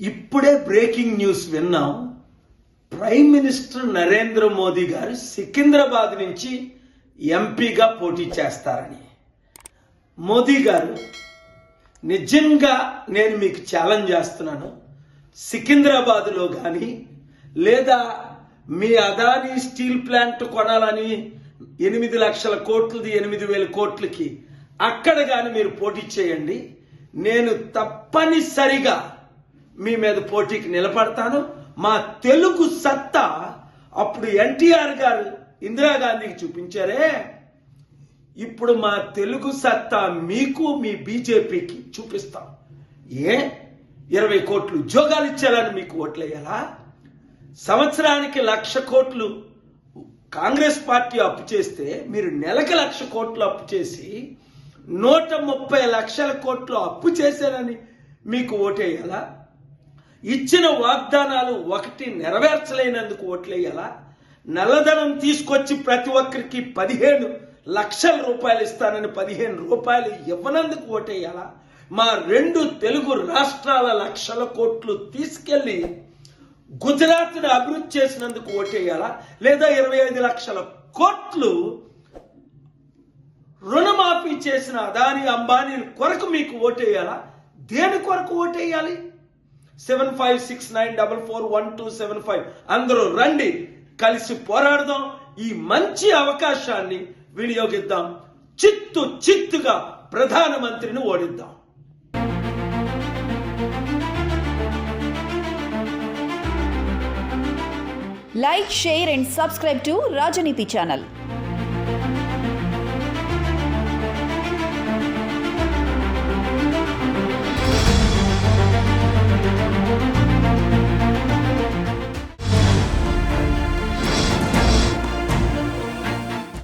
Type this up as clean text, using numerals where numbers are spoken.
ఇప్పుడే breaking news విన్నాం. Prime minister Narendra Modi గారు సికింద్రాబాద్ నుంచి ఎంపీగా పోటీ చేస్తారని. మోదీ గారు, నిజంగా నేను మీకు ఛాలెంజ్ చేస్తున్నాను. సికింద్రాబాద్లో కానీ లేదా మీ అదానీ స్టీల్ ప్లాంట్ కొనాలని 8 లక్షల కోట్లది 8,000 కోట్లకి అక్కడ కానీ మీరు పోటీ చేయండి. నేను తప్పనిసరిగా మీ మీద పోటీకి నిలబడతాను. మా తెలుగు సత్తా అప్పుడు ఎన్టీఆర్ గారు ఇందిరాగాంధీకి చూపించారే, ఇప్పుడు మా తెలుగు సత్తా మీకు మీ బీజేపీకి చూపిస్తాం. 20 కోట్లు ఉద్యోగాలు ఇచ్చారని మీకు ఓట్లేయాలా? సంవత్సరానికి 1,00,000 కోట్లు కాంగ్రెస్ పార్టీ అప్పు చేస్తే మీరు నెలకి 1,00,000 కోట్లు అప్పు చేసి 130 లక్షల కోట్లు అప్పు చేశారని మీకు ఓటేయాలా? ఇచ్చిన వాగ్దానాలు ఒకటి నెరవేర్చలేనందుకు ఓట్లేయాలా? నల్లధనం తీసుకొచ్చి ప్రతి ఒక్కరికి 15 లక్షల రూపాయలు ఇస్తానని 15 రూపాయలు ఇవ్వనందుకు ఓటేయాలా? మా 2 తెలుగు రాష్ట్రాల 1,00,000 కోట్లు తీసుకెళ్లి గుజరాత్ను అభివృద్ధి చేసినందుకు ఓటేయాలా? లేదా 25 లక్షల కోట్లు రుణమాఫీ చేసిన అదానీ అంబానీ కొరకు మీకు ఓటేయాలా? దేని కొరకు ఓటేయాలి? 7569441275 అందరూ రండి, కలిసి పోరాడదాం. ఈ మంచి అవకాశాన్ని వినియోగిద్దాం. చిత్తుగా ప్రధానమంత్రిని ఓడిద్దాం. Like, share and subscribe to Rajaniti channel.